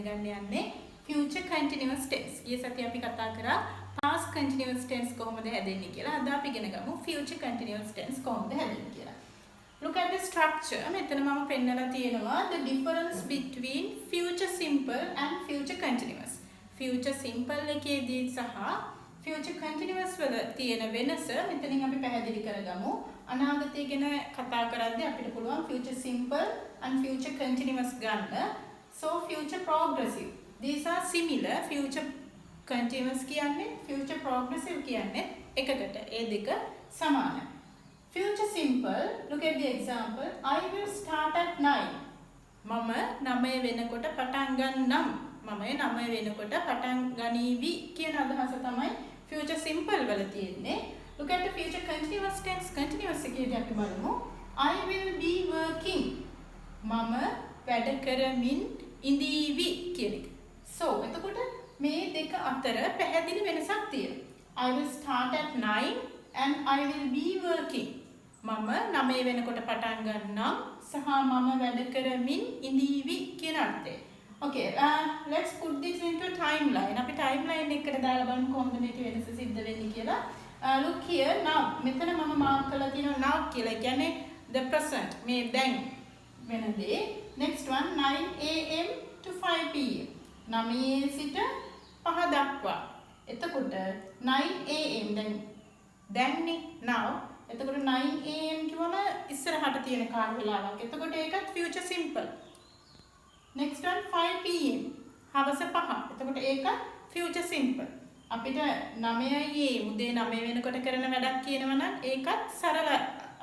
ඉගෙන ගන්න යන්නේ future continuous tense. ඊයේ සතියේ අපි කතා කරා past continuous tense කොහොමද හැදෙන්නේ කියලා. අද අපි ඉගෙන ගමු future continuous tense කොහොමද හැදෙන්නේ කියලා. Look at the structure. මෙතන මම පෙන්නලා තියෙනවා the difference between future simple and future continuous. future simple එකේදී සහ future continuous වල තියෙන වෙනස මෙතනින් අපි පැහැදිලි කරගමු. අනාගතය ගැන කතා කරද්දී අපිට පුළුවන් future simple and future continuous ගන්න. So future progressive. These are similar. Future continuous කියන්නේ future progressive කියන්නේ එකකට. ඒ දෙක සමානයි. Future simple, look at the example. I will start at 9. මම 9 වෙනකොට පටන් ගන්නම්. මම 9 වෙනකොට පටන් ගනීවි කියන අදහස තමයි future simple වල තියෙන්නේ. Look at the future continuous tense. Continuous එකේදී අපි බලමු I will be working. මම වැඩ කරමින් ඉඳීවි කියන එක. So එතකොට මේ දෙක අතර පැහැදිලි වෙනසක් තියෙනවා. I will start at 9 and I will be working. මම 9 වෙනකොට පටන් ගන්නම් සහ මම වැඩ කරමින් ඉඳීවි කියන අර්ථය. Okay, let's put this into timeline. අපි timeline එකකට දාලා බලමු කොහොමද මේක වෙනස සිද්ධ වෙන්නේ කියලා. Look here now. මෙතන මම මාක් කරලා තියෙනවා now කියලා. කියන්නේ the present. මේ දැන් වෙන දේ. Next one 9 am to 5 pm. 9 සිට 5 දක්වා. එතකොට 9 am දැන්නේ now. එතකොට 9 am කියවම ඉස්සරහට තියෙන කාල වේලාවක්. එතකොට ඒකත් future simple. Next one 5 pm. හවස 5. එතකොට ඒක future simple. අපිට 9යි උදේ 9 වෙනකොට කරන වැඩක් කියනවා නම් ඒකත් සරල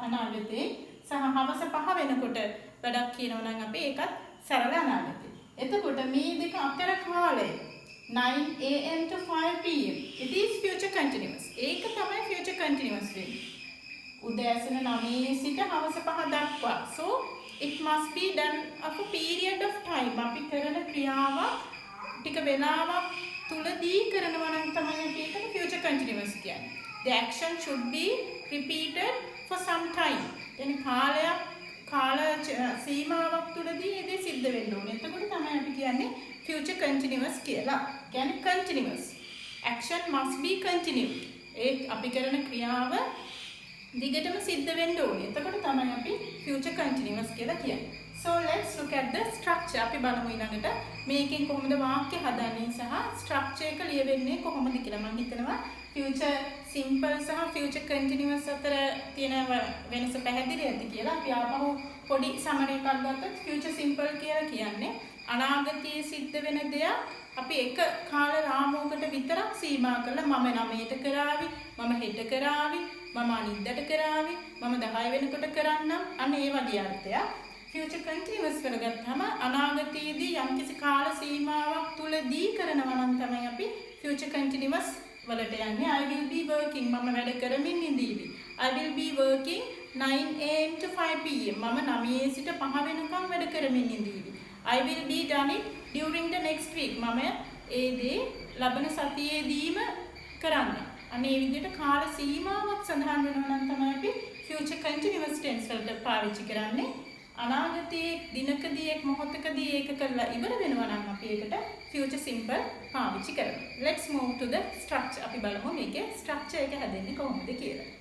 අනාගතේ සහ හවස 5 වෙනකොට වැඩක් කියනවා නම් අපි ඒකත් සරල අනාගතේ. එතකොට මේ දෙක අතර කාලය 9 am to 5 pm. It is future continuous. ඒක තමයි future continuous වෙන්නේ. උදෑසන 9 සිට හවස 5 දක්වා. So it must be done of a period of time. අපි කරන ක්‍රියාවක් ටික වෙලාවක් තුලදී කරනවා නම් තමයි අපි ඒකට future continuous කියන්නේ. The action should be repeated for some time. يعني කාල සීමාවක් තුලදී ඒ දේ සිද්ධ වෙන්න ඕනේ. එතකොට තමයි අපි කියන්නේ future continuous කියලා. කියන්නේ continuous. Action must be continued. ඒ අපි කරන ක්‍රියාව දිගටම සිද්ධ වෙන්න ඕනේ. එතකොට තමයි අපි future continuous කියලා කියන්නේ. So let's look at the structure. අපි බලමු ඊළඟට මේකෙන් කොහොමද වාක්‍ය හදන්නේ සහ structure එක ලියවෙන්නේ කොහොමද කියලා. මම හිතනවා future simple සහ future continuous අතර තියෙන වෙනස පැහැදිලි ඇති කියලා. අපි ආපහු පොඩි සමරයක් ගත්තොත් future simple කියලා කියන්නේ අනාගතයේ සිද්ධ වෙන දෙයක් අපි එක කාල රාමුවකට විතරක් සීමා කරලා මම 9ට කරાવી, මම හෙට කරાવી, මම අනිද්දාට කරાવી, මම 10 වෙනකොට කරන්නම්. අන්න ඒ වගේ අර්ථයක්. future continuous වල ගත්තම අනාගතයේදී යම්කිසි කාල සීමාවක් තුලදී කරනවා නම් තමයි අපි future continuous වලට යන්නේ. I will be working. මම වැඩ කරමින් ඉඳීවි. I will be working 9 am to 5 pm. මම 9 සිට 5 වෙනකම් වැඩ කරමින් ඉඳීවි. I will be done it during the next week. මම ඒ දේ ලබන සතියේදීම කරන්න. අනේ විදිහට කාල සීමාවක් සඳහන් වෙනවා නම් තමයි අපි future continuous tense වලට පාවිච්චි කරන්නේ. අනාගතයේ දිනකදී එක් මොහොතකදී ඒක කරලා ඉවර වෙනවා නම් අපි ඒකට future simple පාවිච්චි කරනවා. Let's move to the structure. අපි බලමු මේකේ structure එක හැදෙන්නේ කොහොමද කියලා.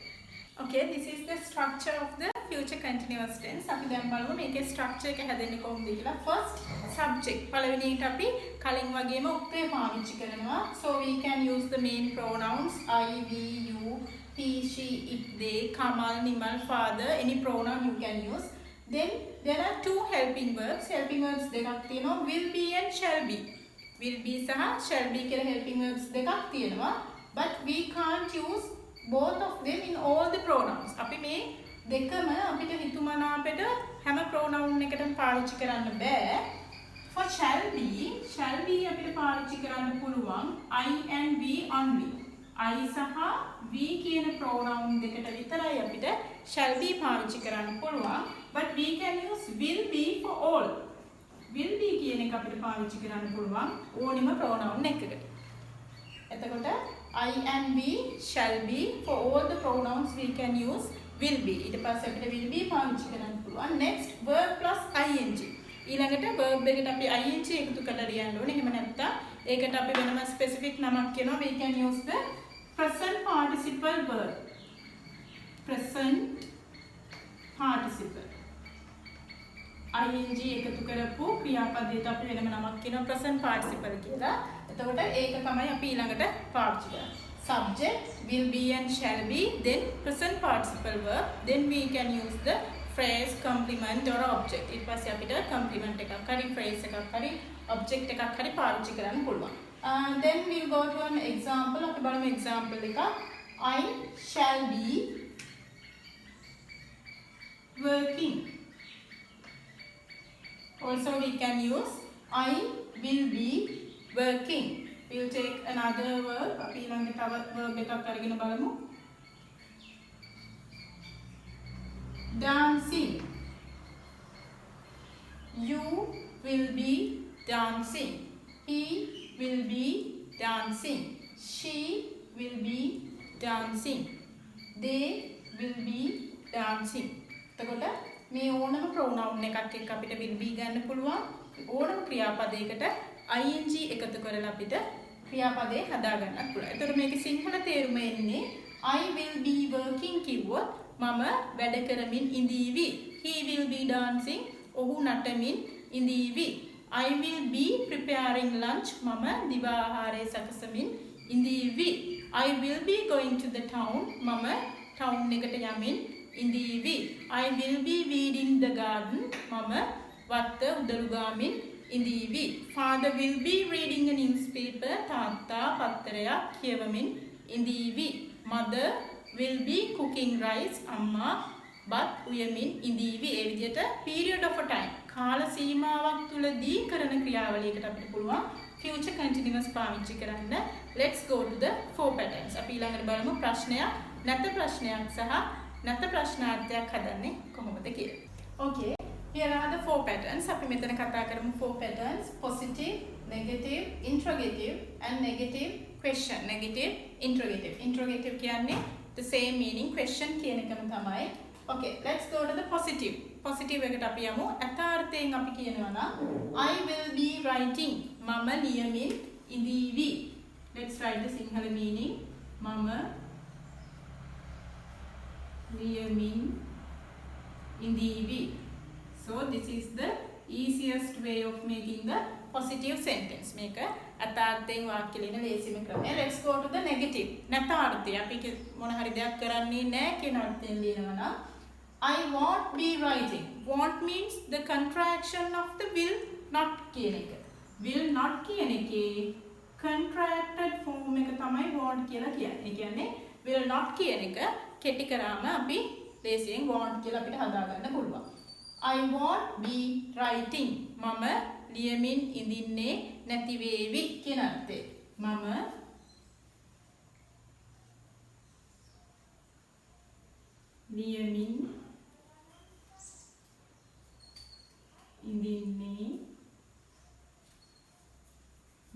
Okay, this is the structure of the future continuous tense. අපි දැන් බලමු මේකේ structure එක හැදෙන්නේ කොහොමද කියලා. First subject. පළවෙනි එකට අපි කලින් වගේම උත්තරේ පාවිච්චි කරනවා. So we can use the main pronouns I, we, you, he, she, it, they, Kamal, Nimal, father, any pronoun you can use. Then there are two helping verbs. Helping verbs දෙකක් තියෙනවා. Will be and shall be. Will be සහ shall be කියලා helping verbs දෙකක් තියෙනවා. But we can't use both of them in all the pronouns. අපි මේ දෙකම අපිට හිතුමනාපෙට හැම pronoun එකටම පාවිච්චි කරන්න බෑ. For shall be අපිට පාවිච්චි කරන්න පුළුවන් I and we only. I සහ we කියන pronoun දෙකට විතරයි අපිට shall be පාවිච්චි කරන්න පුළුවන්. But we can use will be for all. Will be කියන එක අපිට පාවිච්චි කරන්න පුළුවන් ඕනෙම pronoun එකකට. එතකොට I and we shall be for all the pronouns we can use will be. ඊට පස්සේ අපිට will be පාවිච්චි කරන්න පුළුවන්. Next verb plus ing. ඊළඟට verb එකට අපි ing එකතු කරලා ලියන්න ඕනේ. එහෙම නැත්නම් ඒකට අපි වෙනම specific නමක් කියනවා. We can use the present participle verb. present participle ing එකතු කරපු ක්‍රියාපදයට අපි වෙනම නමක් කියනවා present participle කියලා. එතකොට ඒක තමයි අපි ඊළඟට පාවිච්චි කරන්නේ. Subject will be and shall be, then present participle verb, then we can use the phrase complement or object. ඊට පස්සේ අපිට complement එකක් හරි phrase එකක් හරි object එකක් හරි පාවිච්චි කරන්න පුළුවන්. Then we'll go to an example. අපි බලමු example එක. I shall be working. Also we can use I will be working. We'll take another verb. අපි ඊළඟට තව verb එකක් අරගෙන බලමු. Dancing. You will be dancing. He will be dancing. She will be dancing. They will be dancing. එතකොට මේ ඕනම pronoun එකක් එක්ක අපිට will be ගන්න පුළුවන්. ඕනම ක්‍රියාපදයකට ing එකතු කරලා අපිට ක්‍රියාපදේ හදා ගන්නත් පුළුවන්. එතකොට මේකේ සිංහල තේරුම එන්නේ I will be working කිව්වොත් මම වැඩ කරමින් ඉඳීවි. He will be dancing. ඔහු නටමින් ඉඳීවි. I will be preparing lunch. මම දිවා ආහාරය සකසමින් ඉඳීවි. I will be going to the town. මම town එකට යමින් ඉඳීවි. I will be weeding the garden. මම වත්ත උදළු ගාමින් ඉඳීවි. Father will be reading a newspaper. තාත්තා පත්තරයක් කියවමින් ඉඳීවි. Mother will be cooking rice. අම්මා බත් උයමින් ඉඳීවි. ඒ විදිහට period of a time කාල සීමාවක් තුලදී කරන ක්‍රියාවලියකට අපිට පුළුවන් future continuous පාවිච්චි කරන්න. Let's go to the four patterns. අපි ඊළඟට බලමු ප්‍රශ්නයක් නැත ප්‍රශ්නයක් සහ නැත ප්‍රශ්නාර්ථයක් හදන්නේ කොහොමද කියලා. Okay, here are the four patterns. අපි මෙතන කතා කරමු four patterns: positive, negative, interrogative and negative question. Negative, interrogative. Interrogative කියන්නේ the same meaning question කියන එකම තමයි. Okay, let's go to the positive. Positive එකට අපි යමු. අර්ථයෙන් අපි කියනවා නම් I will be writing. මම ලියමින් ඉඳීවි. Let's write the Sinhala meaning. මම ලියමින් ඉඳීවි. So this is the easiest way of making the positive sentence. මේක අර්ථයෙන් වාක්‍ය ලියන ලේසිම ක්‍රමය. Let's go to the negative. නැතාර්ථය අපි මොන හරි දෙයක් කරන්නේ නැහැ කියන අර්ථයෙන් ලියනවා නම් I won't be writing. Won't means the contraction of the will not කියන එක. Will not කියන එකේ contracted form එක තමයි won't කියලා කියන්නේ. ඒ කියන්නේ will not කියන එක කෙටි කරාම අපි ලේසියෙන් won't කියලා අපිට හදා ගන්න පුළුවන්. I won't be writing. මම ලියමින් ඉඳින්නේ නැති වේවි කියන අර්ථය. මම ලියමින් ඉඳින්නේ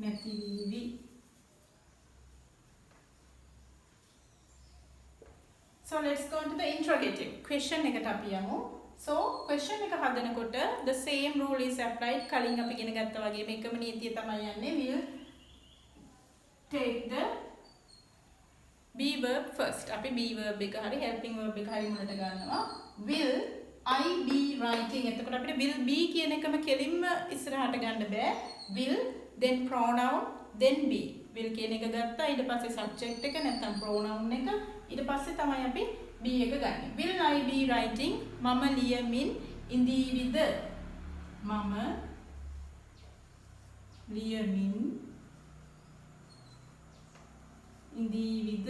නැති වේවි. So let's go to the interrogative. Question එකට අපි යමු. So question එක හදනකොට the same rule is applied. කලින් අපි ඉගෙන ගත්තා වගේ මේකම නීතිය තමයි යන්නේ. We'll take the be verb first. අපි be verb එක හරි helping verb එක හරි මුලට ගන්නවා. Will I be writing? එතකොට අපිට will be කියන එකම කෙලින්ම ඉස්සරහට ගන්න බෑ. Will then pronoun then be. will කියන එක ගත්තා ඊට පස්සේ subject එක නැත්නම් pronoun එක ඊට පස්සේ තමයි අපි be එක ගන්න. Will I be writing? මම ලියමින් ඉඳීවිද? මම ලියමින් ඉඳීවිද?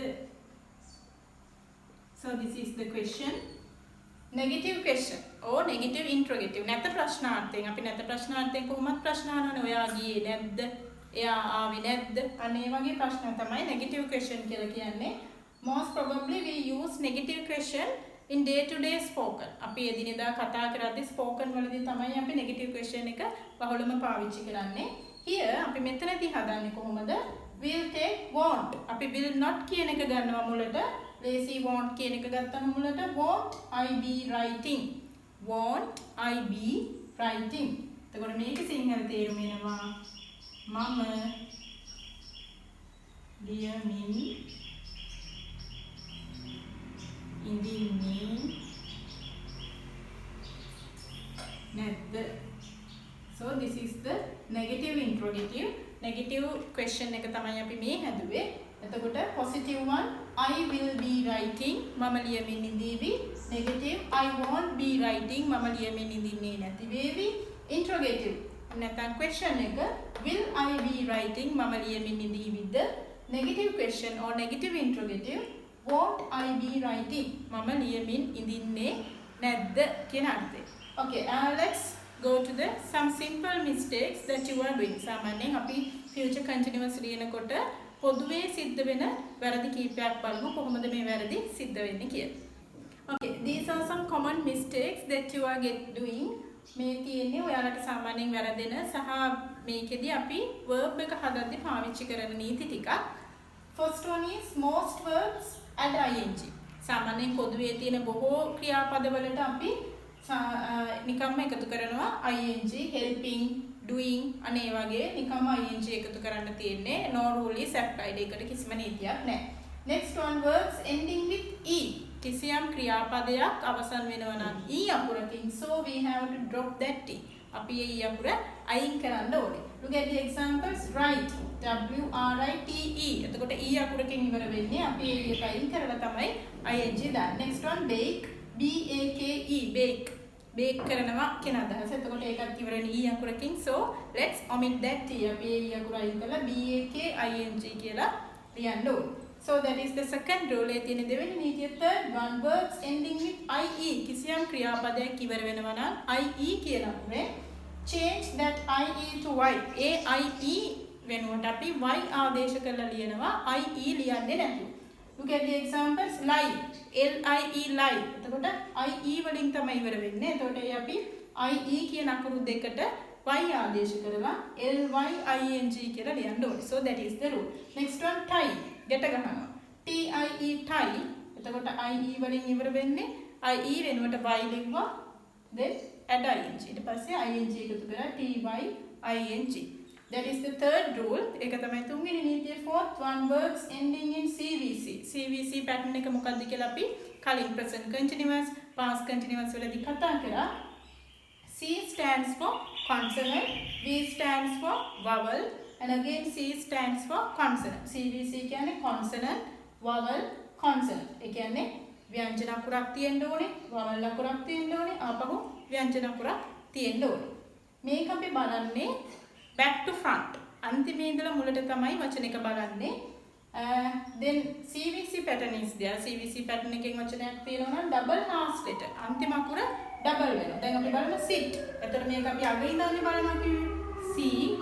So this is the question. Negative question or negative interrogative. නැත ප්‍රශ්නාර්ථයෙන් අපි නැත ප්‍රශ්නාර්ථයෙන් කොහොමද ප්‍රශ්න අහනවනේ? ඔයා ගියේ නැද්ද? එයා ආවේ නැද්ද? අනේ වගේ ප්‍රශ්න තමයි negative question කියලා කියන්නේ. Most probably we use negative question in day to day spoken. අපි එදිනෙදා කතා කරද්දී spoken වලදී තමයි අපි negative question එක බහුලම පාවිච්චි කරන්නේ. Here අපි මෙතනදී හදන්නේ කොහොමද? Will take won't. අපි will not කියන එක ගන්නවා මුලට. Lazy won't කියන එක ගත්තම මුලට won't I be writing. Won't I be writing. එතකොට මේක සිංහල තේරුම එනවා මම ලියමින් ඉඳින්නේ නැද්ද? So this is the negative interrogative. Negative question එක තමයි අපි මේ හැදුවේ. එතකොට positive one I will be writing මම ලියමින් ඉඳීවි. Negative I won't be writing මම ලියමින් ඉඳින්නේ නැති වේවි. Interrogative නැත්නම් question එක will I be writing මම ලියමින් ඉඳීවිද? Negative question or negative interrogative won't I be writing මම ලියමින් ඉඳින්නේ නැද්ද කියන අර්ථය. Okay, let's go to the some simple mistakes that you are doing. සාමාන්‍යයෙන් අපි future continuous ලියනකොට පොදුවේ සිද්ධ වෙන වැරදි කීපයක් බලමු කොහොමද මේ වැරදි සිද්ධ වෙන්නේ කියලා. Okay, these are some common mistakes that you are doing. මේ තියෙන්නේ ඔයාලට සාමාන්‍යයෙන් වැරදෙන සහ මේකෙදි අපි verb එක හදද්දී පාවිච්චි කරන නීති ටිකක්. First one is most verbs add ing. සාමාන්‍යයෙන් පොදුවේ තියෙන බොහෝ ක්‍රියාපදවලට අපි නිකම්ම එකතු කරනවා ing, helping, doing අනේ වගේ නිකම්ම ing එකතු කරන්න තියෙන්නේ. No rule is applied. ඒකට කිසිම නීතියක් නැහැ. Next one verbs ending with e. කිසියම් ක්‍රියාපදයක් අවසන් වෙනවා නම් e අකුරකින් so we have to drop that e. අපි ඒ e අකුර අයින් කරන්න ඕනේ. Look at the examples. Write w r i t e. එතකොට e අකුරකින් ඉවර වෙන්නේ අපි ඒ එක අයින් කරලා තමයි ing දාන්නේ. Next one bake b a k e bake. bake කරනවා කියන අදහස. එතකොට ඒකත් ඉවර වෙන්නේ e අකුරකින් so let's omit that e. අපි ඒ e අකුර අයින් කරලා b a k i n g කියලා ලියන්න ඕනේ. So that is the second rule. ඒ තියෙන දෙවෙනි නීතිය. Third one verbs ending with ie. කිසියම් ක්‍රියාපදයක් ඉවර වෙනවා නම් ie කියන අකුරේ change that ie to y. A ie වෙනුවට අපි y ආදේශ කරලා ලියනවා ie ලියන්නේ නැතුව. Look at the examples. Lie l i e lie. එතකොට ie වලින් තමයි ඉවර වෙන්නේ. එතකොට ඒ අපි ie කියන අකුරු දෙකට y ආදේශ කරලා l y i n g කියලා ලියන්න ඕනේ. So that is the rule. Next one tie. ගැට ගන්නවා. t i e tie. එතකොට ie වලින් ඉවර වෙන්නේ ie වෙනුවට y ලිව්වා then add ing. ඊට පස්සේ ing එකතු කරලා t y i n g. That is the third rule. ඒක තමයි තුන්වෙනි නීතිය. Fourth one verbs ending in cvc. cvc pattern එක මොකක්ද කියලා අපි කලින් present continuous, past continuous වලදී කතා කරා. C stands for consonant, V stands for vowel and again C stands for consonant. cvc කියන්නේ consonant, vowel, consonant. ඒ කියන්නේ ව්‍යංජන අකුරක් තියෙන්න ඕනේ, vowel අකුරක් තියෙන්න ඕනේ, ආපහු ව්‍යංජන අකුරක් තියෙන්න ඕනේ. මේක අපි බලන්නේ back to front. අන්තිමේ ඉඳලා මුලට තමයි වචන එක බලන්නේ. Then CVC pattern is there. CVC pattern එකෙන් වචනයක් තියෙනවා නම් double last letter. අන්තිම අකුර double වෙනවා. දැන් අපි බලමු sit. එතකොට මේක අපි අග ඉඳන්නේ බලනවා කිව්වේ. C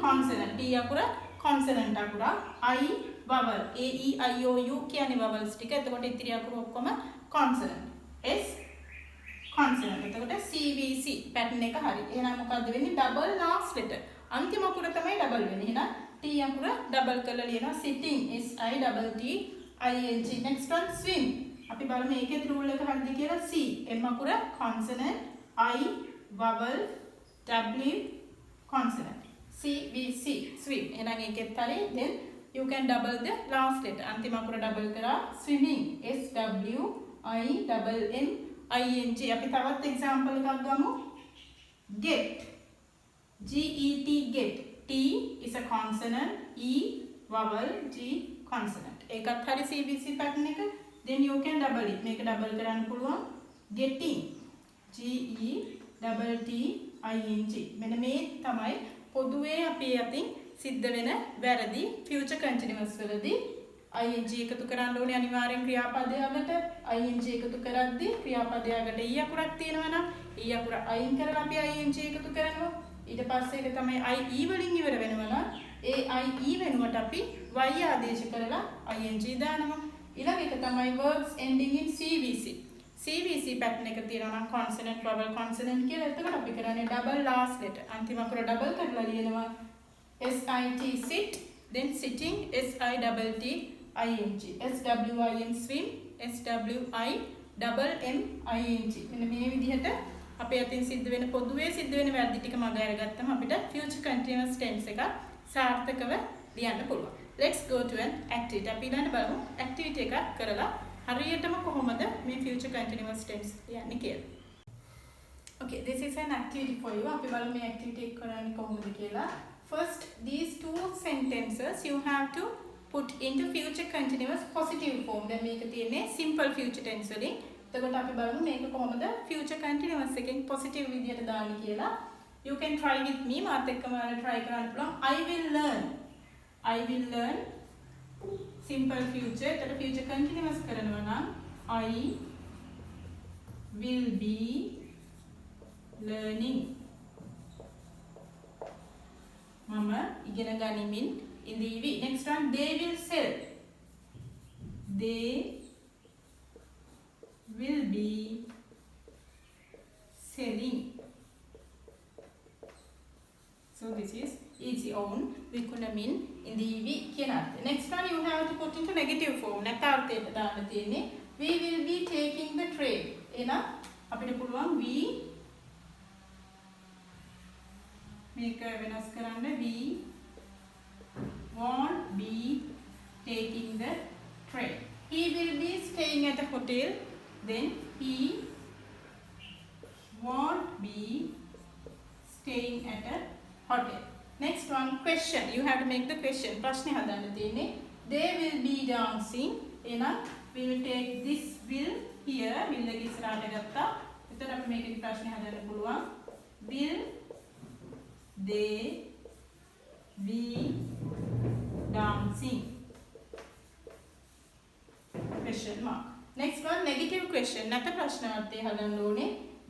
consonant. D අකුර consonant අකුර. I vowel. A E I O U කියන්නේ vowels ටික. එතකොට ඉතිරි අකුරු ඔක්කොම consonant. S consonant. එතකොට CVC pattern එක හරි. එහෙනම් මොකද්ද වෙන්නේ? double last letter. අන්තිම අකුර තමයි ඩබල් වෙන්නේ. එහෙනම් t අකුර ඩබල් කරලා ලියනවා sitting s i double t i n g. next one swim. අපි බලමු ඒකේ රූල් එක හරිද කියලා. c m අකුර consonant, i vowel, w consonant. c v c swim. එහෙනම් ඒකෙත් හරි. then you can double the last letter. අන්තිම අකුර ඩබල් කරා swimming s w i double n i n g. අපි තවත් example එකක් ගමු. get G-E-T, get. T is a consonant, E vowel, G consonant. ඒකත් හරි CVC pattern එක. Then you can double it. මේක double කරන්න පුළුවන්. Getting. G-E-T-T-I-N-G. මෙන්න මේ තමයි පොදුවේ අපි අතින් සිද්ධ වෙන වැරදි future continuous වලදී ing එකතු කරන්න ඕනේ අනිවාර්යෙන් ක්‍රියාපදයකට. ing එකතු කරද්දී ක්‍රියාපදයකට e අකුරක් තියෙනවා නම් e අකුර අයින් කරලා අපි ing එකතු කරනවා. ඊට පස්සේ ඒක තමයි ie වලින් ඉවර වෙනවා නම් ඒ ie වෙනුවට අපි y ආදේශ කරලා ing දානවා. ඊළඟ එක තමයි verbs ending in cvc. cvc pattern එක තියෙනවා නම් consonant, vowel, consonant කියලා. එතකොට අපි කරන්නේ double last letter. අන්තිම අකුර double කරලා ලියනවා sit, sit, then sitting s i double t i n g. s w i n swim, s w i double m i n g. මෙන්න මේ විදිහට අපේ අතින් සිද්ධ වෙන පොදුවේ සිද්ධ වෙන වැරදි ටික මග අරගත්තම අපිට future continuous tense එක සාර්ථකව ලියන්න පුළුවන්. Let's go to an activity. අපි ඊළඟට බලමු activity එකක් කරලා හරියටම කොහොමද මේ future continuous tense ලියන්නේ කියලා. Okay, this is an activity for you. අපි බලමු මේ activity එක කරන්නේ කොහොමද කියලා. First, these two sentences you have to put into future continuous positive form. දැන් මේක තියෙන්නේ simple future tense වලින්. එතකොට අපි බලමු මේක කොහොමද future continuous එකෙන් positive විදියට දාන්නේ කියලා. You can try with me. මාත් එක්කම ඔයාලා try කරන්න පුළුවන්. I will learn. I will learn simple future. එතකොට future continuous කරනවා නම් I will be learning. Mama ඉගෙන ගනිමින් ඉඳීවි. Next one, they will sell. They will be selling. So this is easy on විකුණමින් ඉඳීවි කියන අර්ථය. Next one, you have to put into negative form. නැතාර්ථයට දාන්න තියෙන්නේ we will be taking the train. එහෙනම් අපිට පුළුවන් we මේක වෙනස් කරන්න we won't be taking the train. He will be staying at a hotel. Then he won't be staying at a hotel. Next one, question. You have to make the question. ප්‍රශ්නේ හදන්න තියෙන්නේ. They will be dancing. එහෙනම් we will take this will here. will එක ඉස්සරහට ගත්තා. එතකොට අපි මේකේ ප්‍රශ්නේ හදන්න පුළුවන්. Will they be dancing? Question mark. Next one, negative question. නැත ප්‍රශ්නාර්ථය හදන්න ඕනේ.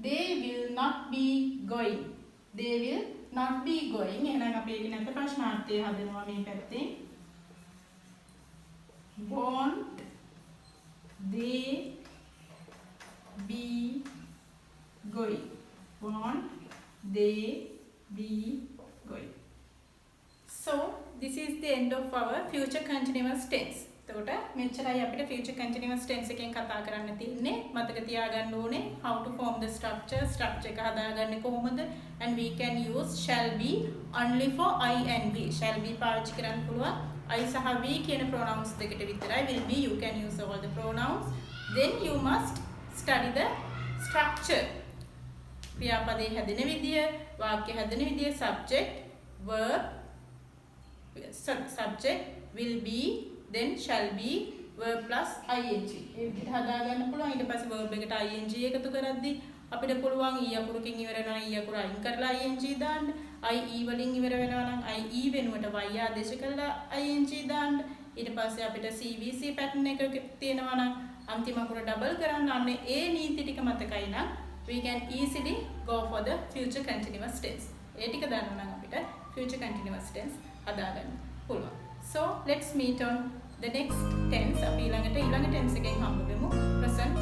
They will not be going. They will not be going. එහෙනම් අපි ඒක නැත ප්‍රශ්නාර්ථය හදනවා මේ පැත්තේ. Won't they be going? Won't they be going? So this is the end of our future continuous tense. එතකොට මෙච්චරයි අපිට future continuous tense එකෙන් කතා කරන්න තියෙන්නේ. මතක තියාගන්න ඕනේ how to form the structure එක හදාගන්නේ කොහොමද, and we can use shall be only for I and we. shall be පාවිච්චි කරන්න පුළුවන් I සහ we කියන pronouns දෙකට විතරයි. will be you can use all the pronouns. Then you must study the structure. ක්‍රියාපදේ හැදෙන විදිය, වාක්‍ය හැදෙන විදිය, subject, verb, subject, will be, then shall be, verb plus ing. ඒ විදිහට හදාගන්න පුළුවන්. ඊට පස්සේ verb එකට ing එකතු කරද්දී අපිට පුළුවන් e අකුරකින් ඉවර වෙනවා නම් e අකුර අයින් කරලා ing දාන්න. ie වලින් ඉවර වෙනවා නම් ie වෙනුවට y ආදේශ කරලා ing දාන්න. ඊට පස්සේ අපිට cvc pattern එක තියෙනවා නම් අන්තිම අකුර double කරන්න. අන්න ඒ නීති ටික මතකයි නම් we can easily go for the future continuous tense. ඒ ටික දන්නවා නම් අපිට future continuous tense හදාගන්න පුළුවන්. So let's meet on the next tense. අපි ඊළඟ tense එකෙන් හම්බ වෙමු. present